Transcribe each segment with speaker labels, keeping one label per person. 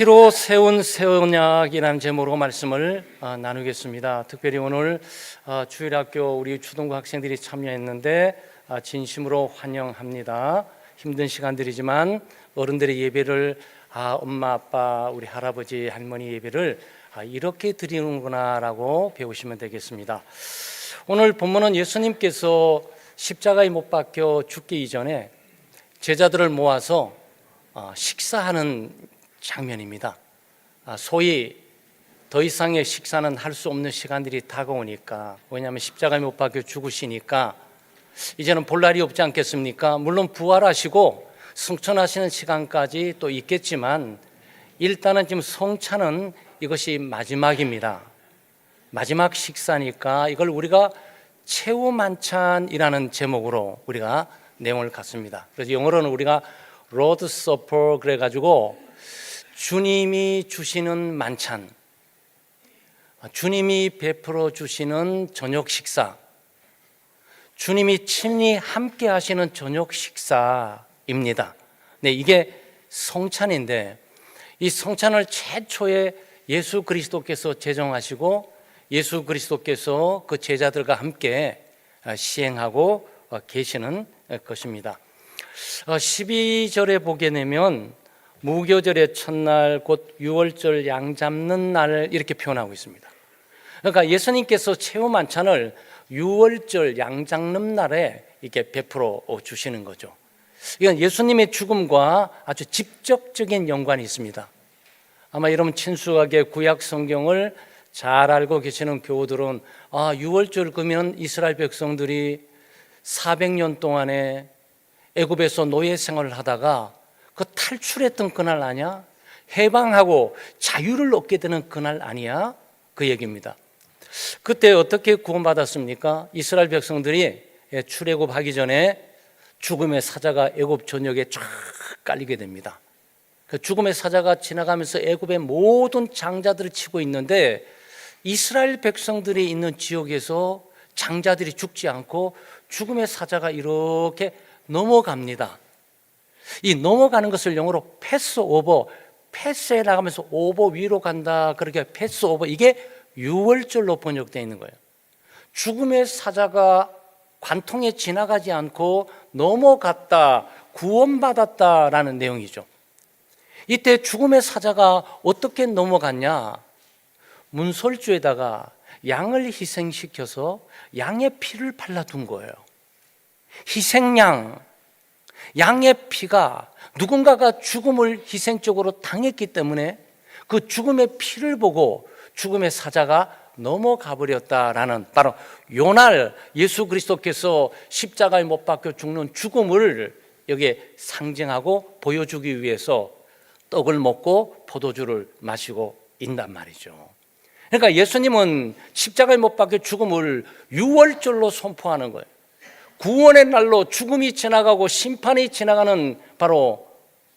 Speaker 1: 피로 세운 새 언약이라는 제목으로 말씀을 나누겠습니다. 특별히 오늘 주일학교 우리 초등부 학생들이 참여했는데 진심으로 환영합니다. 힘든 시간들이지만 어른들의 예배를 엄마 아빠 우리 할아버지 할머니 예배를 이렇게 드리는구나라고 배우시면 되겠습니다. 오늘 본문은 예수님께서 십자가에 못 박혀 죽기 이전에 제자들을 모아서 식사하는 장면입니다. 소위 더 이상의 식사는 할 수 없는 시간들이 다가오니까, 왜냐하면 십자가에 못 박혀 죽으시니까 이제는 볼 날이 없지 않겠습니까? 물론 부활하시고 승천하시는 시간까지 또 있겠지만 일단은 지금 성찬은 이것이 마지막입니다. 마지막 식사니까 이걸 우리가 최후 만찬이라는 제목으로 우리가 내용을 갖습니다. 그래서 영어로는 우리가 로드 서퍼 그래가지고 주님이 주시는 만찬, 주님이 베풀어 주시는 저녁 식사, 주님이 친히 함께 하시는 저녁 식사입니다. 네, 이게 성찬인데 이 성찬을 최초에 예수 그리스도께서 제정하시고 예수 그리스도께서 그 제자들과 함께 시행하고 계시는 것입니다. 12절에 보게 되면 무교절의 첫날 곧 유월절 양 잡는 날 이렇게 표현하고 있습니다. 그러니까 예수님께서 최후 만찬을 유월절 양 잡는 날에 이렇게 베풀어 주시는 거죠. 이건 예수님의 죽음과 아주 직접적인 연관이 있습니다. 아마 여러분 친숙하게 구약 성경을 잘 알고 계시는 교우들은 유월절 그러면 이스라엘 백성들이 400년 동안에 애굽에서 노예 생활을 하다가 그 탈출했던 그날 아니야? 해방하고 자유를 얻게 되는 그날 아니야? 그 얘기입니다. 그때 어떻게 구원받았습니까? 이스라엘 백성들이 출애굽하기 전에 죽음의 사자가 애굽 전역에 쫙 깔리게 됩니다. 그 죽음의 사자가 지나가면서 애굽의 모든 장자들을 치고 있는데 이스라엘 백성들이 있는 지역에서 장자들이 죽지 않고 죽음의 사자가 이렇게 넘어갑니다. 이 넘어가는 것을 영어로 패스오버, 패스해 나가면서 오버 위로 간다. 그렇게 패스오버, 이게 유월절로 번역되어 있는 거예요. 죽음의 사자가 관통에 지나가지 않고 넘어갔다, 구원받았다라는 내용이죠. 이때 죽음의 사자가 어떻게 넘어갔냐? 문설주에다가 양을 희생시켜서 양의 피를 발라둔 거예요. 희생양, 양의 피가 누군가가 죽음을 희생적으로 당했기 때문에 그 죽음의 피를 보고 죽음의 사자가 넘어가 버렸다라는, 바로 요날 예수 그리스도께서 십자가에 못 박혀 죽는 죽음을 여기에 상징하고 보여주기 위해서 떡을 먹고 포도주를 마시고 있단 말이죠. 그러니까 예수님은 십자가에 못 박혀 죽음을 유월절로 선포하는 거예요. 구원의 날로 죽음이 지나가고 심판이 지나가는 바로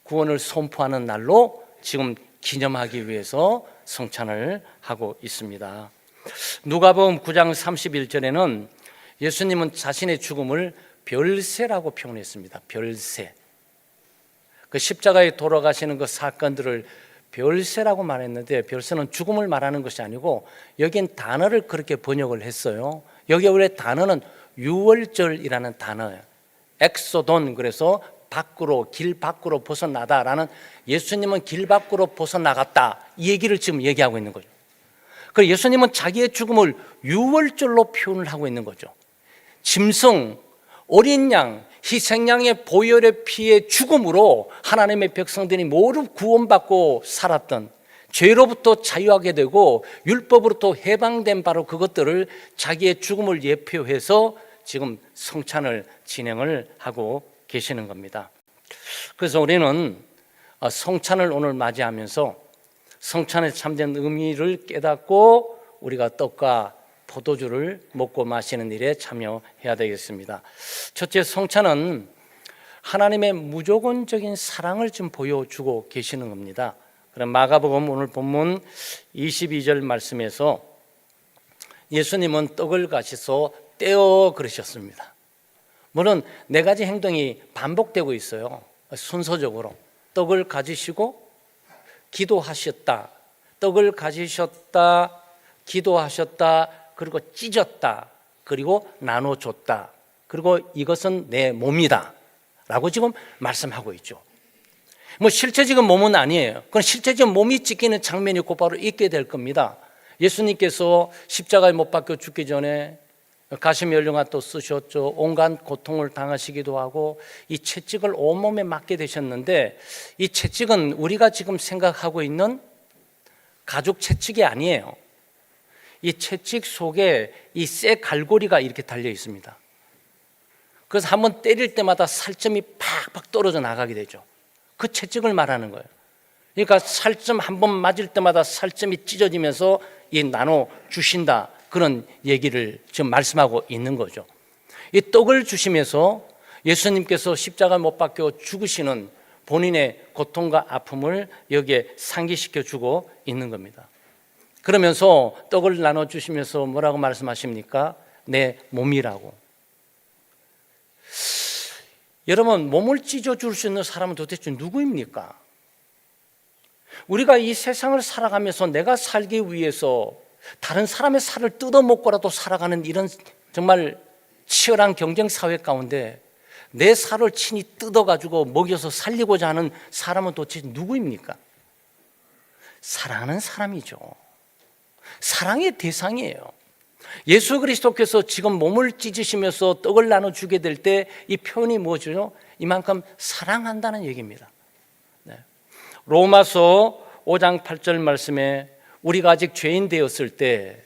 Speaker 1: 구원을 선포하는 날로 지금 기념하기 위해서 성찬을 하고 있습니다. 누가복음 9장 31절에는 예수님은 자신의 죽음을 별세라고 표현했습니다. 별세. 그 십자가에 돌아가시는 그 사건들을 별세라고 말했는데, 별세는 죽음을 말하는 것이 아니고 여긴 단어를 그렇게 번역을 했어요. 여기 원래 단어는 유월절이라는 단어예요. 엑소돈, 그래서 밖으로, 길 밖으로 벗어나다라는, 예수님은 길 밖으로 벗어나갔다, 이 얘기를 지금 얘기하고 있는 거죠. 그래서 예수님은 자기의 죽음을 유월절로 표현을 하고 있는 거죠. 짐승, 어린 양, 희생양의 보혈의 피의 죽음으로 하나님의 백성들이 모두 구원받고 살았던, 죄로부터 자유하게 되고 율법으로부터 해방된 바로 그것들을 자기의 죽음을 예표해서 지금 성찬을 진행을 하고 계시는 겁니다. 그래서 우리는 성찬을 오늘 맞이하면서 성찬의 참된 의미를 깨닫고 우리가 떡과 포도주를 먹고 마시는 일에 참여해야 되겠습니다. 첫째, 성찬은 하나님의 무조건적인 사랑을 좀 보여주고 계시는 겁니다. 그럼 마가복음 오늘 본문 22절 말씀에서 예수님은 떡을 가시서 떼어 그러셨습니다. 물론 네 가지 행동이 반복되고 있어요. 순서적으로 떡을 가지시고 기도하셨다. 떡을 가지셨다. 기도하셨다. 그리고 찢었다. 그리고 나눠줬다. 그리고 이것은 내 몸이다 라고 지금 말씀하고 있죠. 뭐 실제적인 몸은 아니에요. 그건 실제적인 몸이 찢기는 장면이 곧바로 있게 될 겁니다. 예수님께서 십자가에 못 박혀 죽기 전에 가시미 연료가 쓰셨죠. 온갖 고통을 당하시기도 하고 이 채찍을 온몸에 맞게 되셨는데, 이 채찍은 우리가 지금 생각하고 있는 가죽 채찍이 아니에요. 이 채찍 속에 이 쇠 갈고리가 이렇게 달려 있습니다. 그래서 한번 때릴 때마다 살점이 팍팍 떨어져 나가게 되죠. 그 채찍을 말하는 거예요. 그러니까 살점 한 번 맞을 때마다 살점이 찢어지면서 이 나눠 주신다, 그런 얘기를 지금 말씀하고 있는 거죠. 이 떡을 주시면서 예수님께서 십자가 못 박혀 죽으시는 본인의 고통과 아픔을 여기에 상기시켜 주고 있는 겁니다. 그러면서 떡을 나눠 주시면서 뭐라고 말씀하십니까? 내 몸이라고. 여러분, 몸을 찢어줄 수 있는 사람은 도대체 누구입니까? 우리가 이 세상을 살아가면서 내가 살기 위해서 다른 사람의 살을 뜯어먹고라도 살아가는 이런 정말 치열한 경쟁 사회 가운데 내 살을 친히 뜯어가지고 먹여서 살리고자 하는 사람은 도대체 누구입니까? 사랑하는 사람이죠. 사랑의 대상이에요. 예수 그리스도께서 지금 몸을 찢으시면서 떡을 나눠주게 될 때 이 표현이 뭐죠? 이만큼 사랑한다는 얘기입니다. 네. 로마서 5장 8절 말씀에 우리가 아직 죄인 되었을 때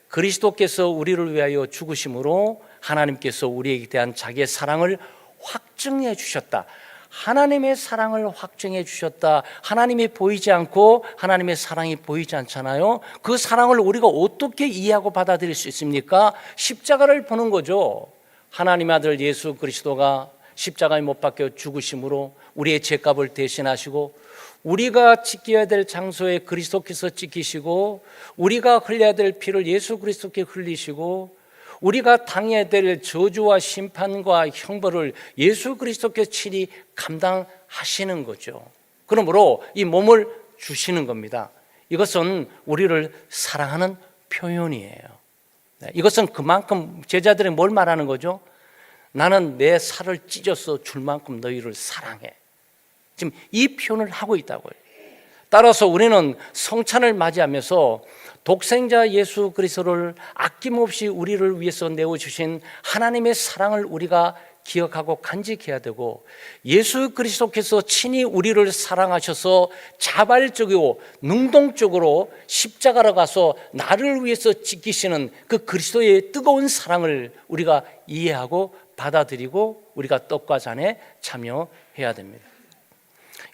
Speaker 1: 그리스도께서 우리를 위하여 죽으심으로 하나님께서 우리에게 대한 자기의 사랑을 확증해 주셨다. 하나님의 사랑을 확증해 주셨다. 하나님이 보이지 않고 하나님의 사랑이 보이지 않잖아요. 그 사랑을 우리가 어떻게 이해하고 받아들일 수 있습니까? 십자가를 보는 거죠. 하나님의 아들 예수 그리스도가 십자가에 못 박혀 죽으심으로 우리의 죄값을 대신하시고, 우리가 지켜야 될 장소에 그리스도께서 지키시고, 우리가 흘려야 될 피를 예수 그리스도께 흘리시고, 우리가 당해야 될 저주와 심판과 형벌을 예수 그리스도께서 친히 감당하시는 거죠. 그러므로 이 몸을 주시는 겁니다. 이것은 우리를 사랑하는 표현이에요. 이것은 그만큼 제자들이 뭘 말하는 거죠? 나는 내 살을 찢어서 줄 만큼 너희를 사랑해. 지금 이 표현을 하고 있다고요. 따라서 우리는 성찬을 맞이하면서 독생자 예수 그리스도를 아낌없이 우리를 위해서 내어주신 하나님의 사랑을 우리가 기억하고 간직해야 되고, 예수 그리스도께서 친히 우리를 사랑하셔서 자발적이고 능동적으로 십자가로 가서 나를 위해서 지키시는 그 그리스도의 뜨거운 사랑을 우리가 이해하고 받아들이고 우리가 떡과 잔에 참여해야 됩니다.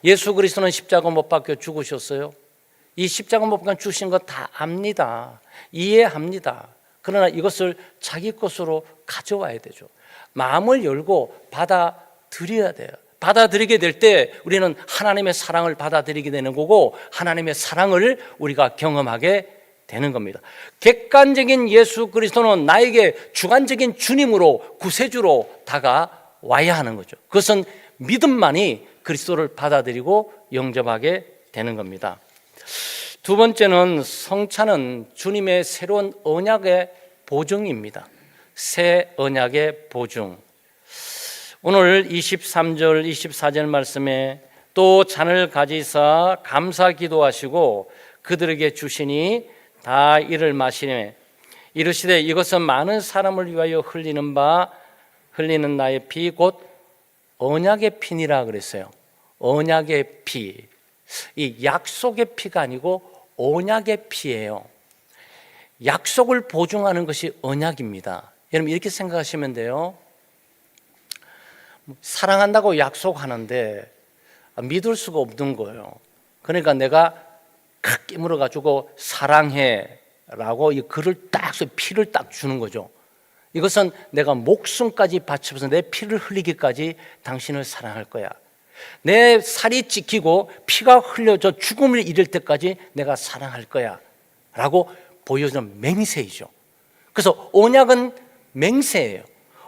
Speaker 1: 예수 그리스도는 십자가 못 박혀 죽으셨어요. 이 십자가 못 박혀 죽으신 거 다 압니다. 이해합니다. 그러나 이것을 자기 것으로 가져와야 되죠. 마음을 열고 받아들여야 돼요. 받아들이게 될 때 우리는 하나님의 사랑을 받아들이게 되는 거고, 하나님의 사랑을 우리가 경험하게 되는 겁니다. 객관적인 예수 그리스도는 나에게 주관적인 주님으로, 구세주로 다가와야 하는 거죠. 그것은 믿음만이 그리스도를 받아들이고 영접하게 되는 겁니다. 두 번째는 성찬은 주님의 새로운 언약의 보증입니다. 새 언약의 보증. 오늘 23절 24절 말씀에 또 잔을 가지사 감사 기도하시고 그들에게 주시니 다 이를 마시매 이르시되 이것은 많은 사람을 위하여 흘리는 나의 피 곧 언약의 피니라 그랬어요. 언약의 피. 이 약속의 피가 아니고 언약의 피예요. 약속을 보증하는 것이 언약입니다. 여러분 이렇게 생각하시면 돼요. 사랑한다고 약속하는데 믿을 수가 없는 거예요. 그러니까 내가 칵 깨물어 가지고 사랑해 라고 이 글을 딱 피를 딱 주는 거죠. 이것은 내가 목숨까지 바쳐서 내 피를 흘리기까지 당신을 사랑할 거야. 내 살이 찢기고 피가 흘려져 죽음을 이를 때까지 내가 사랑할 거야 라고 보여주는 맹세이죠. 그래서 언약은 맹세예요.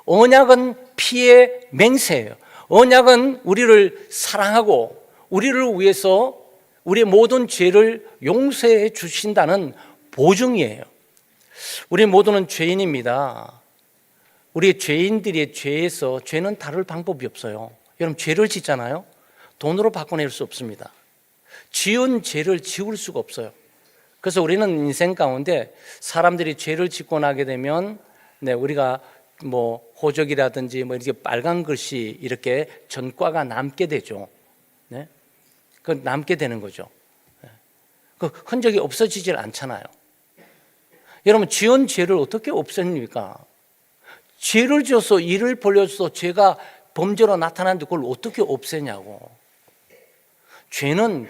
Speaker 1: 언약은 피의 맹세예요. 언약은 우리를 사랑하고 우리를 위해서 우리의 모든 죄를 용서해 주신다는 보증이에요. 우리 모두는 죄인입니다. 우리 죄인들의 죄는 다룰 방법이 없어요. 여러분, 죄를 짓잖아요. 돈으로 바꿔낼 수 없습니다. 지은 죄를 지울 수가 없어요. 그래서 우리는 인생 가운데 사람들이 죄를 짓고 나게 되면 우리가 호적이라든지 이렇게 빨간 글씨 이렇게 전과가 남게 되죠. 네? 그 남게 되는 거죠. 그 흔적이 없어지질 않잖아요. 여러분, 지은 죄를 어떻게 없앱니까? 죄를 지어서 일을 벌려서 죄가 범죄로 나타나는데 그걸 어떻게 없애냐고. 죄는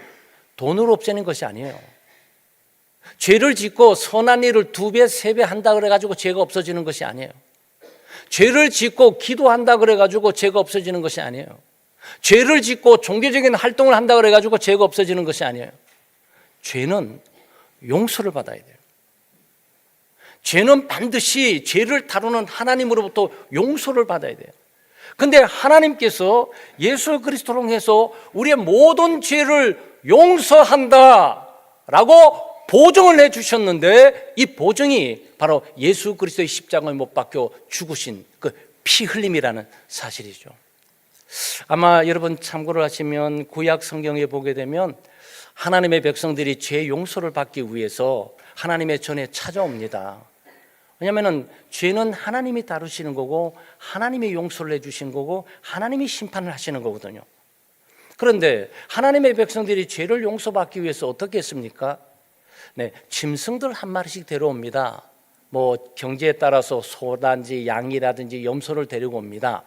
Speaker 1: 돈으로 없애는 것이 아니에요. 죄를 짓고 선한 일을 2배, 3배 한다 그래가지고 죄가 없어지는 것이 아니에요. 죄를 짓고 기도한다 그래가지고 죄가 없어지는 것이 아니에요. 죄를 짓고 종교적인 활동을 한다 그래가지고 죄가 없어지는 것이 아니에요. 죄는 용서를 받아야 돼요. 죄는 반드시 죄를 다루는 하나님으로부터 용서를 받아야 돼요. 근데 하나님께서 예수 그리스도를 통해서 우리의 모든 죄를 용서한다라고 보증을 해주셨는데, 이 보증이 바로 예수 그리스도의 십자가에 못 박혀 죽으신 그 피 흘림이라는 사실이죠. 아마 여러분 참고를 하시면 구약 성경에 보게 되면 하나님의 백성들이 죄 용서를 받기 위해서 하나님의 전에 찾아옵니다. 왜냐하면 죄는 하나님이 다루시는 거고 하나님이 용서를 해주신 거고 하나님이 심판을 하시는 거거든요. 그런데 하나님의 백성들이 죄를 용서받기 위해서 어떻게 했습니까? 짐승들 한 마리씩 데려옵니다. 경제에 따라서 소라든지 양이라든지 염소를 데리고 옵니다.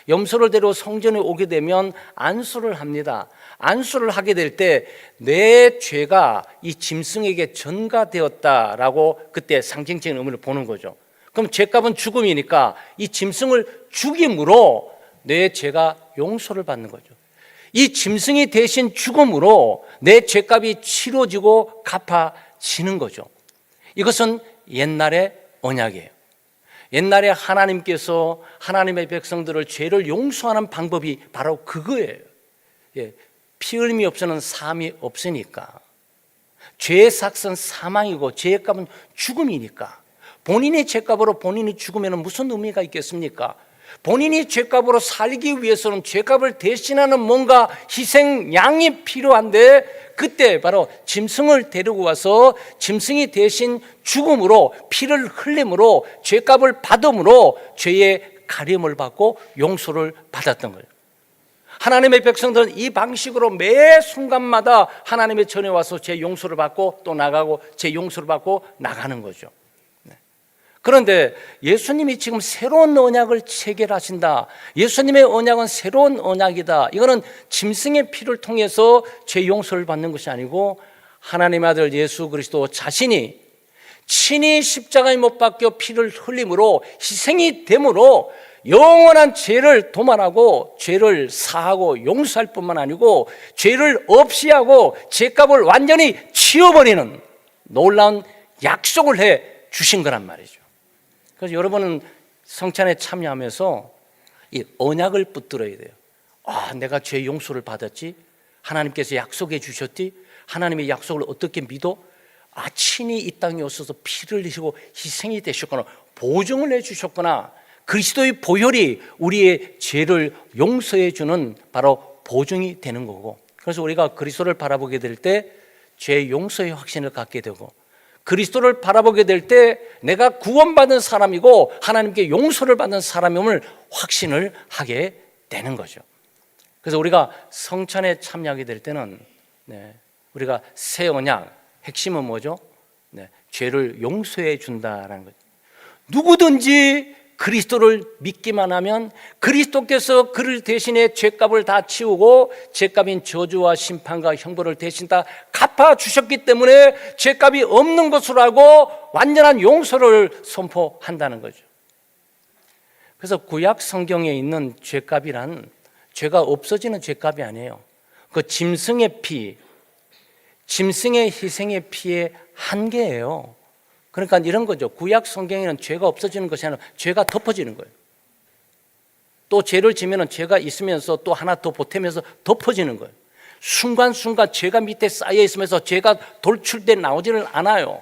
Speaker 1: 염소를 데리고 성전에 오게 되면 안수를 합니다. 안수를 하게 될 때 내 죄가 이 짐승에게 전가되었다라고 그때 상징적인 의미를 보는 거죠. 그럼 죄값은 죽음이니까 이 짐승을 죽임으로 내 죄가 용서를 받는 거죠. 이 짐승이 대신 죽음으로 내 죄값이 치러지고 갚아지는 거죠. 이것은 옛날의 언약이에요. 옛날에 하나님께서 하나님의 백성들을 죄를 용서하는 방법이 바로 그거예요. 피 흘림이 없으면 사함이 없으니까. 죄의 삭은 사망이고 죄의 값은 죽음이니까. 본인의 죄값으로 본인이 죽으면 무슨 의미가 있겠습니까? 본인이 죄값으로 살기 위해서는 죄값을 대신하는 뭔가 희생양이 필요한데, 그때 바로 짐승을 데리고 와서 짐승이 대신 죽음으로 피를 흘림으로 죄값을 받음으로 죄의 가림을 받고 용서를 받았던 거예요. 하나님의 백성들은 이 방식으로 매 순간마다 하나님의 전에 와서 죄 용서를 받고 또 나가고 죄 용서를 받고 나가는 거죠. 그런데 예수님이 지금 새로운 언약을 체결하신다. 예수님의 언약은 새로운 언약이다. 이거는 짐승의 피를 통해서 죄 용서를 받는 것이 아니고 하나님의 아들 예수 그리스도 자신이 친히 십자가에 못 박혀 피를 흘림으로 희생이 됨으로 영원한 죄를 도말하고 죄를 사하고 용서할 뿐만 아니고 죄를 없이 하고 죄값을 완전히 치워버리는 놀라운 약속을 해 주신 거란 말이죠. 그래서 여러분은 성찬에 참여하면서 이 언약을 붙들어야 돼요. 내가 죄 용서를 받았지? 하나님께서 약속해 주셨지? 하나님의 약속을 어떻게 믿어? 친히 이 땅에 오셔서 피를 흘리시고 희생이 되셨구나. 보증을 해 주셨구나. 그리스도의 보혈이 우리의 죄를 용서해 주는 바로 보증이 되는 거고, 그래서 우리가 그리스도를 바라보게 될 때 죄 용서의 확신을 갖게 되고, 그리스도를 바라보게 될 때 내가 구원받은 사람이고 하나님께 용서를 받는 사람임을 확신을 하게 되는 거죠. 그래서 우리가 성찬에 참여하게 될 때는 우리가 새 언약, 핵심은 뭐죠? 죄를 용서해 준다라는 거죠. 누구든지 그리스도를 믿기만 하면 그리스도께서 그를 대신에 죄값을 다 치우고 죄값인 저주와 심판과 형벌을 대신 다 갚아주셨기 때문에 죄값이 없는 것으로 알고 완전한 용서를 선포한다는 거죠. 그래서 구약 성경에 있는 죄값이란 죄가 없어지는 죄값이 아니에요. 그 짐승의 피, 짐승의 희생의 피의 한계예요. 그러니까 이런 거죠. 구약 성경에는 죄가 없어지는 것이 아니라 죄가 덮어지는 거예요. 또 죄를 지면은 죄가 있으면서 또 하나 더 보태면서 덮어지는 거예요. 순간순간 죄가 밑에 쌓여 있으면서 죄가 돌출돼 나오지는 않아요.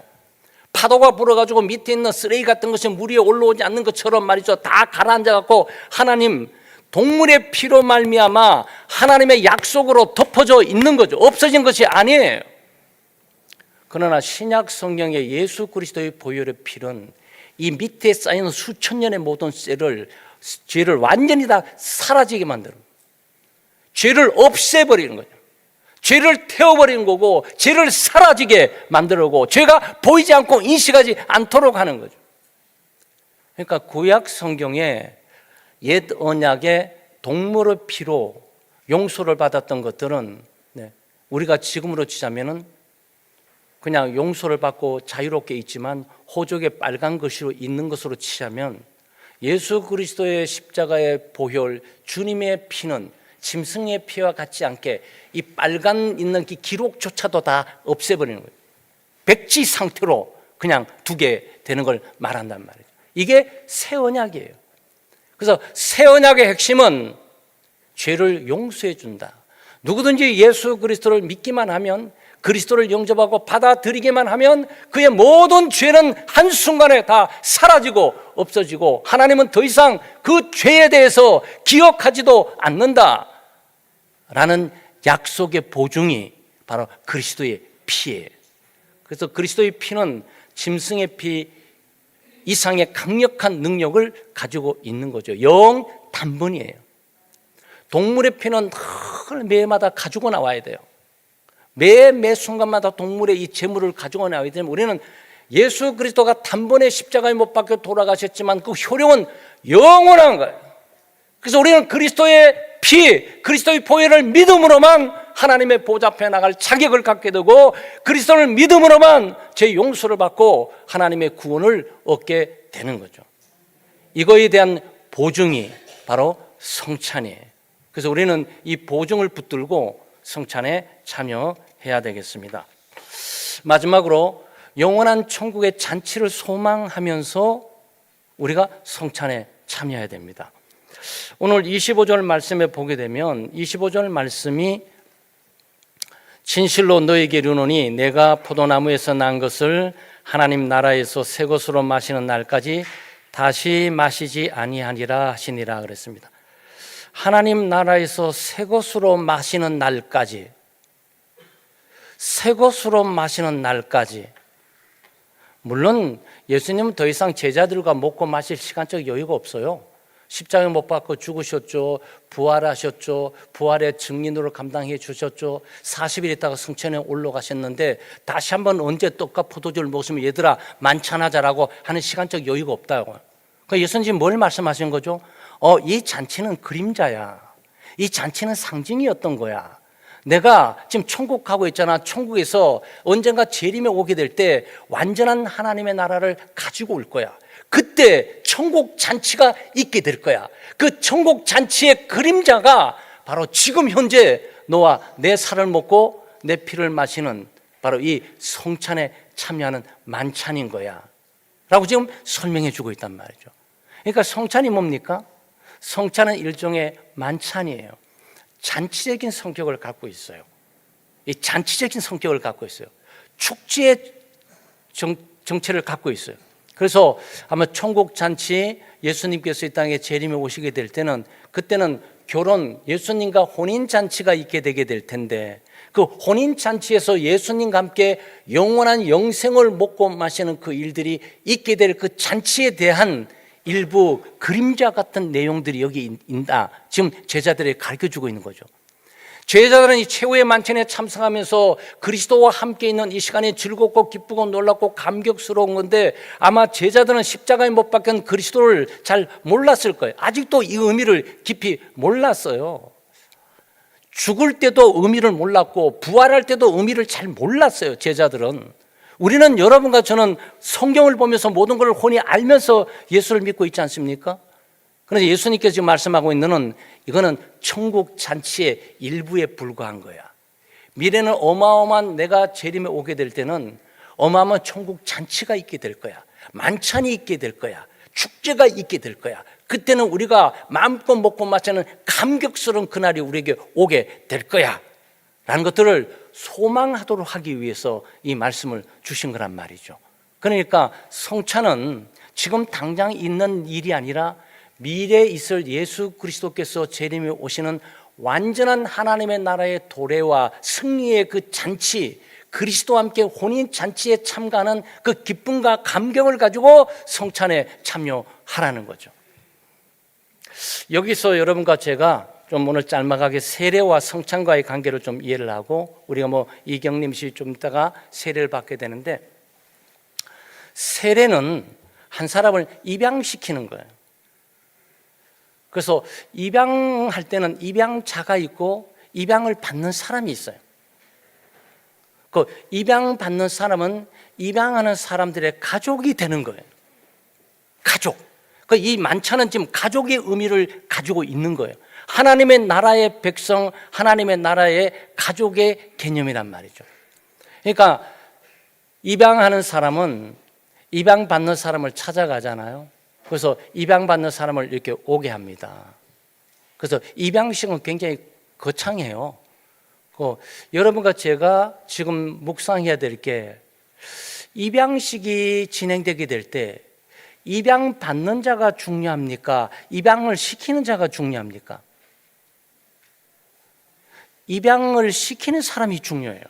Speaker 1: 파도가 불어가지고 밑에 있는 쓰레기 같은 것이 물 위에 올라오지 않는 것처럼 말이죠. 다 가라앉아갖고 하나님 동물의 피로 말미암아 하나님의 약속으로 덮어져 있는 거죠. 없어진 것이 아니에요. 그러나 신약 성경의 예수 그리스도의 보혈의 피는 이 밑에 쌓이는 수천 년의 모든 죄를 완전히 다 사라지게 만드는 거예요. 죄를 없애버리는 거죠. 죄를 태워버리는 거고 죄를 사라지게 만들고 죄가 보이지 않고 인식하지 않도록 하는 거죠. 그러니까 구약 성경에 옛 언약의 동물의 피로 용서를 받았던 것들은 우리가 지금으로 치자면은 그냥 용서를 받고 자유롭게 있지만 호적에 빨간 글씨로 있는 것으로 치자면 예수 그리스도의 십자가의 보혈 주님의 피는 짐승의 피와 같지 않게 이 빨간 있는 기록조차도 다 없애버리는 거예요. 백지 상태로 그냥 두게 되는 걸 말한단 말이에요. 이게 새 언약이에요. 그래서 새 언약의 핵심은 죄를 용서해 준다. 누구든지 예수 그리스도를 믿기만 하면, 그리스도를 영접하고 받아들이기만 하면 그의 모든 죄는 한순간에 다 사라지고 없어지고 하나님은 더 이상 그 죄에 대해서 기억하지도 않는다 라는 약속의 보증이 바로 그리스도의 피예요. 그래서 그리스도의 피는 짐승의 피 이상의 강력한 능력을 가지고 있는 거죠. 영 단번이에요. 동물의 피는 늘 매마다 가지고 나와야 돼요. 매 순간마다 동물의 이 재물을 가지고 나와야 되면 우리는 예수 그리스도가 단번에 십자가에 못 박혀 돌아가셨지만 그 효력은 영원한 거예요. 그래서 우리는 그리스도의 피, 그리스도의 보혈을 믿음으로만 하나님의 보좌 앞에 나갈 자격을 갖게 되고 그리스도를 믿음으로만 제 용서를 받고 하나님의 구원을 얻게 되는 거죠. 이거에 대한 보증이 바로 성찬이에요. 그래서 우리는 이 보증을 붙들고 성찬에 참여해야 되겠습니다. 마지막으로 영원한 천국의 잔치를 소망하면서 우리가 성찬에 참여해야 됩니다. 오늘 25절 말씀에 보게 되면 25절 말씀이 진실로 너에게 이르노니 내가 포도나무에서 난 것을 하나님 나라에서 새 것으로 마시는 날까지 다시 마시지 아니하리라 하시니라 그랬습니다. 하나님 나라에서 새 것으로 마시는 날까지, 새 것으로 마시는 날까지. 물론 예수님은 더 이상 제자들과 먹고 마실 시간적 여유가 없어요. 십자가에 못 박고 죽으셨죠. 부활하셨죠. 부활의 증인으로 감당해 주셨죠. 40일 있다가 성천에 올라가셨는데 다시 한번 언제 떡과 포도주를 먹으면 얘들아 만찬하자라고 하는 시간적 여유가 없다고. 그러니까 예수님 뭘 말씀하신 거죠? 이 잔치는 그림자야. 이 잔치는 상징이었던 거야. 내가 지금 천국 가고 있잖아. 천국에서 언젠가 재림에 오게 될 때 완전한 하나님의 나라를 가지고 올 거야. 그때 천국 잔치가 있게 될 거야. 그 천국 잔치의 그림자가 바로 지금 현재 너와 내 살을 먹고 내 피를 마시는 바로 이 성찬에 참여하는 만찬인 거야 라고 지금 설명해 주고 있단 말이죠. 그러니까 성찬이 뭡니까? 성찬은 일종의 만찬이에요. 잔치적인 성격을 갖고 있어요. 이 잔치적인 성격을 갖고 있어요. 축제의 정체를 갖고 있어요. 그래서 아마 천국 잔치 예수님께서 이 땅에 재림에 오시게 될 때는 그때는 결혼, 예수님과 혼인 잔치가 있게 되게 될 텐데 그 혼인 잔치에서 예수님과 함께 영원한 영생을 먹고 마시는 그 일들이 있게 될 그 잔치에 대한 일부 그림자 같은 내용들이 여기 있다. 지금 제자들에게 가르쳐주고 있는 거죠. 제자들은 이 최후의 만찬에 참석하면서 그리스도와 함께 있는 이 시간이 즐겁고 기쁘고 놀랍고 감격스러운 건데 아마 제자들은 십자가에 못 박힌 그리스도를 잘 몰랐을 거예요. 아직도 이 의미를 깊이 몰랐어요. 죽을 때도 의미를 몰랐고 부활할 때도 의미를 잘 몰랐어요. 제자들은. 우리는 여러분과 저는 성경을 보면서 모든 걸 훤히 알면서 예수를 믿고 있지 않습니까? 그런데 예수님께서 지금 말씀하고 있는 건 이거는 천국 잔치의 일부에 불과한 거야. 미래는 어마어마한 내가 재림에 오게 될 때는 어마어마한 천국 잔치가 있게 될 거야. 만찬이 있게 될 거야. 축제가 있게 될 거야. 그때는 우리가 마음껏 먹고 마시는 감격스러운 그날이 우리에게 오게 될 거야 라는 것들을 소망하도록 하기 위해서 이 말씀을 주신 거란 말이죠. 그러니까 성찬은 지금 당장 있는 일이 아니라 미래에 있을 예수 그리스도께서 재림에 오시는 완전한 하나님의 나라의 도래와 승리의 그 잔치, 그리스도와 함께 혼인 잔치에 참가하는 그 기쁨과 감격을 가지고 성찬에 참여하라는 거죠. 여기서 여러분과 제가 좀 오늘 짤막하게 세례와 성찬과의 관계를 좀 이해를 하고, 우리가 이경림 씨 좀 이따가 세례를 받게 되는데, 세례는 한 사람을 입양시키는 거예요. 그래서 입양할 때는 입양자가 있고 입양을 받는 사람이 있어요. 그 입양받는 사람은 입양하는 사람들의 가족이 되는 거예요. 가족. 이 만찬은 지금 가족의 의미를 가지고 있는 거예요. 하나님의 나라의 백성, 하나님의 나라의 가족의 개념이란 말이죠. 그러니까 입양하는 사람은 입양받는 사람을 찾아가잖아요. 그래서 입양받는 사람을 이렇게 오게 합니다. 그래서 입양식은 굉장히 거창해요. 여러분과 제가 지금 묵상해야 될 게, 입양식이 진행되게 될 때 입양받는 자가 중요합니까? 입양을 시키는 자가 중요합니까? 입양을 시키는 사람이 중요해요.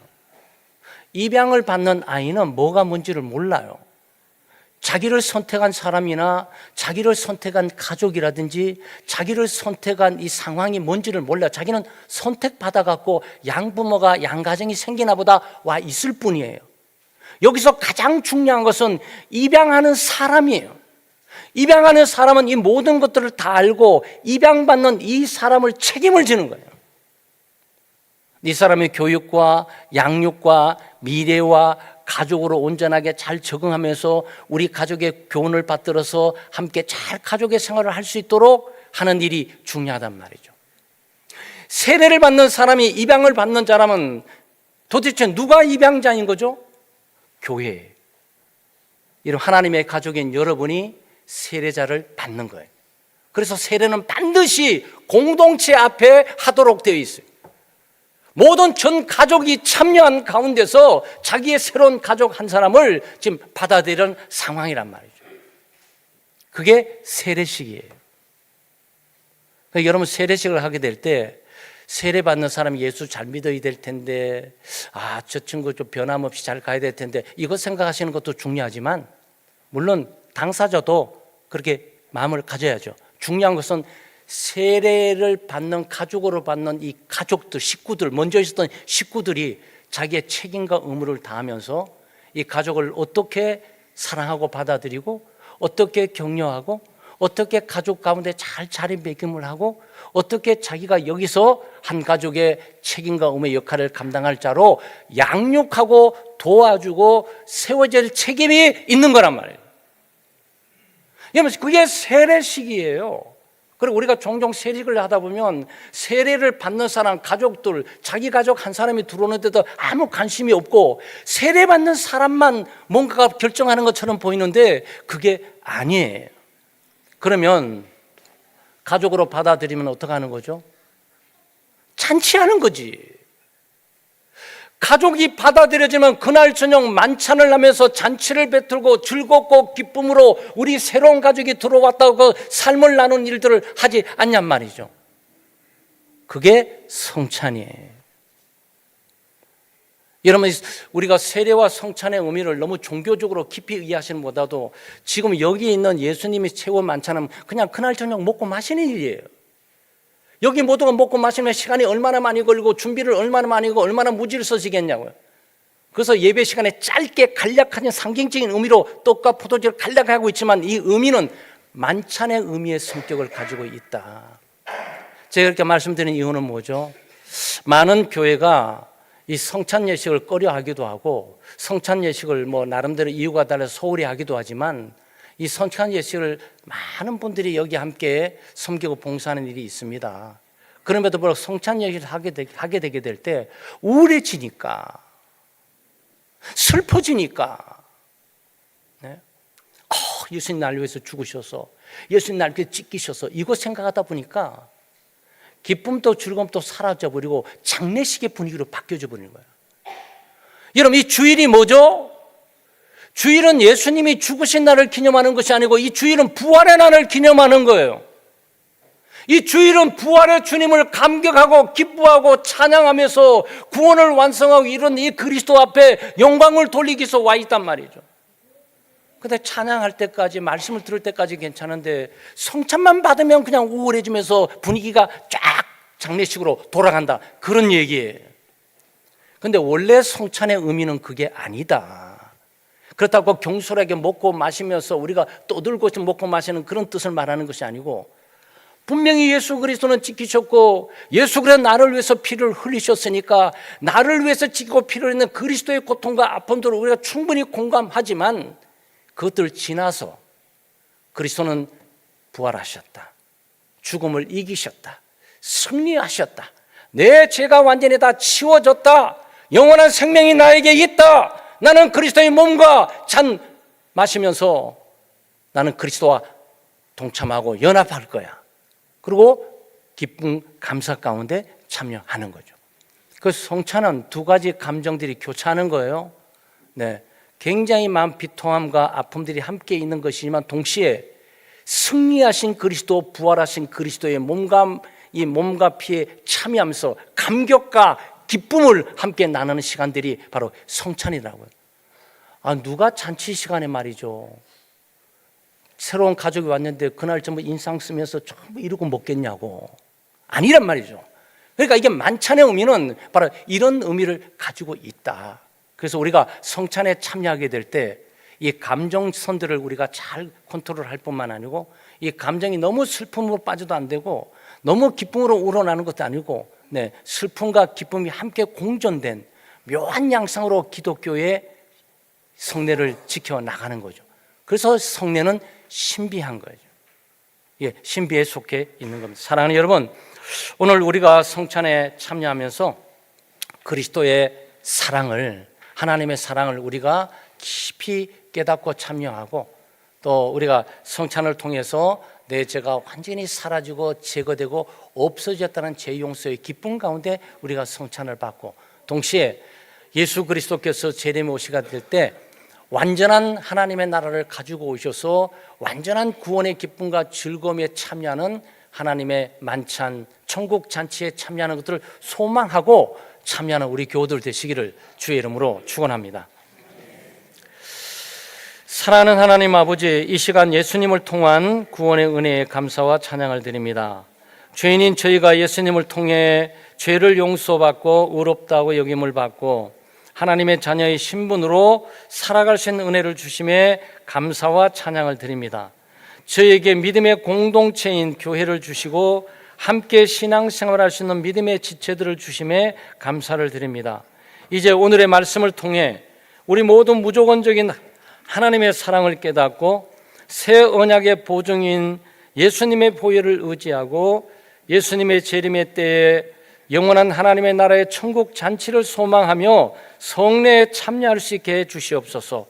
Speaker 1: 입양을 받는 아이는 뭐가 뭔지를 몰라요. 자기를 선택한 사람이나 자기를 선택한 가족이라든지 자기를 선택한 이 상황이 뭔지를 몰라요. 자기는 선택받아갖고 양부모가 양가정이 생기나 보다 와 있을 뿐이에요. 여기서 가장 중요한 것은 입양하는 사람이에요. 입양하는 사람은 이 모든 것들을 다 알고 입양받는 이 사람을 책임을 지는 거예요. 이 사람의 교육과 양육과 미래와 가족으로 온전하게 잘 적응하면서 우리 가족의 교훈을 받들어서 함께 잘 가족의 생활을 할 수 있도록 하는 일이 중요하단 말이죠. 세례를 받는 사람이 입양을 받는 자라면 도대체 누가 입양자인 거죠? 교회. 이런 하나님의 가족인 여러분이 세례자를 받는 거예요. 그래서 세례는 반드시 공동체 앞에 하도록 되어 있어요. 모든 전 가족이 참여한 가운데서 자기의 새로운 가족 한 사람을 지금 받아들이는 상황이란 말이죠. 그게 세례식이에요. 그러니까 여러분 세례식을 하게 될 때 세례받는 사람이 예수 잘 믿어야 될 텐데, 저 친구 좀 변함없이 잘 가야 될 텐데, 이거 생각하시는 것도 중요하지만 물론 당사자도 그렇게 마음을 가져야죠. 중요한 것은 세례를 받는 가족으로 받는 이 가족들, 식구들, 먼저 있었던 식구들이 자기의 책임과 의무를 다하면서 이 가족을 어떻게 사랑하고 받아들이고, 어떻게 격려하고, 어떻게 가족 가운데 잘 자리매김을 하고, 어떻게 자기가 여기서 한 가족의 책임과 의무의 역할을 감당할 자로 양육하고 도와주고 세워질 책임이 있는 거란 말이에요. 여러분, 그게 세례식이에요. 그리고 우리가 종종 세례식을 하다 보면 세례를 받는 사람, 가족들, 자기 가족 한 사람이 들어오는데도 아무 관심이 없고 세례받는 사람만 뭔가가 결정하는 것처럼 보이는데 그게 아니에요. 그러면 가족으로 받아들이면 어떻게 하는 거죠? 잔치하는 거지. 가족이 받아들여지면 그날 저녁 만찬을 하면서 잔치를 베풀고 즐겁고 기쁨으로 우리 새로운 가족이 들어왔다고 삶을 나눈 일들을 하지 않냔 말이죠. 그게 성찬이에요. 여러분, 우리가 세례와 성찬의 의미를 너무 종교적으로 깊이 이해하시는 것보다도 지금 여기 있는 예수님이 채운 만찬은 그냥 그날 저녁 먹고 마시는 일이에요. 여기 모두가 먹고 마시면 시간이 얼마나 많이 걸리고 준비를 얼마나 많이 하고 얼마나 무지를 써지겠냐고요. 그래서 예배 시간에 짧게 간략한 상징적인 의미로 떡과 포도주를 간략하고 있지만 이 의미는 만찬의 의미의 성격을 가지고 있다. 제가 이렇게 말씀드리는 이유는 뭐죠? 많은 교회가 이 성찬 예식을 꺼려하기도 하고 성찬 예식을 나름대로 이유가 달라서 소홀히 하기도 하지만 이 성찬 예식을 많은 분들이 여기 함께 섬기고 봉사하는 일이 있습니다. 그럼에도 불구하고 성찬 예식을 하게 되게 될 때 우울해지니까, 슬퍼지니까, 네? 예수님 날 위해서 죽으셔서, 예수님 날 위해서 찢기셔서 이거 생각하다 보니까 기쁨도 즐거움도 사라져버리고 장례식의 분위기로 바뀌어져 버리는 거예요. 여러분, 이 주일이 뭐죠? 주일은 예수님이 죽으신 날을 기념하는 것이 아니고 이 주일은 부활의 날을 기념하는 거예요. 이 주일은 부활의 주님을 감격하고 기뻐하고 찬양하면서 구원을 완성하고 이런 이 그리스도 앞에 영광을 돌리기 위해서 와 있단 말이죠. 근데 찬양할 때까지, 말씀을 들을 때까지 괜찮은데 성찬만 받으면 그냥 우울해지면서 분위기가 쫙 장례식으로 돌아간다, 그런 얘기예요. 근데 원래 성찬의 의미는 그게 아니다. 그렇다고 경솔하게 먹고 마시면서 우리가 떠들고 먹고 마시는 그런 뜻을 말하는 것이 아니고, 분명히 예수 그리스도는 지키셨고 예수 그리스도 나를 위해서 피를 흘리셨으니까 나를 위해서 지키고 피를 흘리는 그리스도의 고통과 아픔들을 우리가 충분히 공감하지만, 그것들 지나서 그리스도는 부활하셨다, 죽음을 이기셨다, 승리하셨다, 내 죄가 완전히 다 치워졌다, 영원한 생명이 나에게 있다, 나는 그리스도의 몸과 잔 마시면서 나는 그리스도와 동참하고 연합할 거야. 그리고 기쁨 감사 가운데 참여하는 거죠. 그 성찬은 두 가지 감정들이 교차하는 거예요. 네, 굉장히 마음 비통함과 아픔들이 함께 있는 것이지만 동시에 승리하신 그리스도, 부활하신 그리스도의 몸과 피에 참여하면서 감격과 기쁨을 함께 나누는 시간들이 바로 성찬이라고요. 누가 잔치 시간에 말이죠, 새로운 가족이 왔는데 그날 전부 인상 쓰면서 전부 이러고 먹겠냐고, 아니란 말이죠. 그러니까 이게 만찬의 의미는 바로 이런 의미를 가지고 있다. 그래서 우리가 성찬에 참여하게 될 때 이 감정선들을 우리가 잘 컨트롤할 뿐만 아니고, 이 감정이 너무 슬픔으로 빠져도 안 되고 너무 기쁨으로 우러나는 것도 아니고, 네, 슬픔과 기쁨이 함께 공존된 묘한 양상으로 기독교의 성례를 지켜나가는 거죠. 그래서 성례는 신비한 거죠. 예, 신비에 속해 있는 겁니다. 사랑하는 여러분, 오늘 우리가 성찬에 참여하면서 그리스도의 사랑을, 하나님의 사랑을 우리가 깊이 깨닫고 참여하고, 또 우리가 성찬을 통해서 내 죄가 완전히 사라지고 제거되고 없어졌다는 죄 용서의 기쁨 가운데 우리가 성찬을 받고, 동시에 예수 그리스도께서 재림에 오시게 될 때 완전한 하나님의 나라를 가지고 오셔서 완전한 구원의 기쁨과 즐거움에 참여하는 하나님의 만찬, 천국 잔치에 참여하는 것들을 소망하고 참여하는 우리 교우들 되시기를 주의 이름으로 축원합니다. 사랑하는 하나님 아버지, 이 시간 예수님을 통한 구원의 은혜에 감사와 찬양을 드립니다. 죄인인 저희가 예수님을 통해 죄를 용서받고 의롭다고 여김을 받고 하나님의 자녀의 신분으로 살아갈 수 있는 은혜를 주심에 감사와 찬양을 드립니다. 저희에게 믿음의 공동체인 교회를 주시고 함께 신앙생활할 수 있는 믿음의 지체들을 주심에 감사를 드립니다. 이제 오늘의 말씀을 통해 우리 모두 무조건적인 하나님의 사랑을 깨닫고 새 언약의 보증인 예수님의 보혈을 의지하고 예수님의 재림의 때에 영원한 하나님의 나라의 천국 잔치를 소망하며 성례에 참여할 수 있게 해 주시옵소서.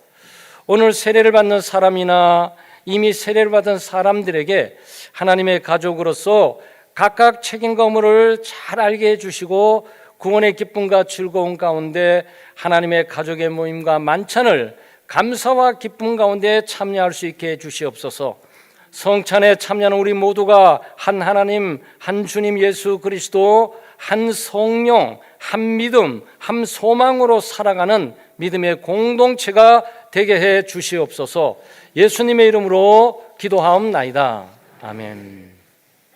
Speaker 1: 오늘 세례를 받는 사람이나 이미 세례를 받은 사람들에게 하나님의 가족으로서 각각 책임과 의무를 잘 알게 해주시고 구원의 기쁨과 즐거움 가운데 하나님의 가족의 모임과 만찬을 감사와 기쁨 가운데 참여할 수 있게 해주시옵소서. 성찬에 참여하는 우리 모두가 한 하나님, 한 주님 예수 그리스도, 한 성령, 한 믿음, 한 소망으로 살아가는 믿음의 공동체가 되게 해 주시옵소서. 예수님의 이름으로 기도하옵나이다. 아멘.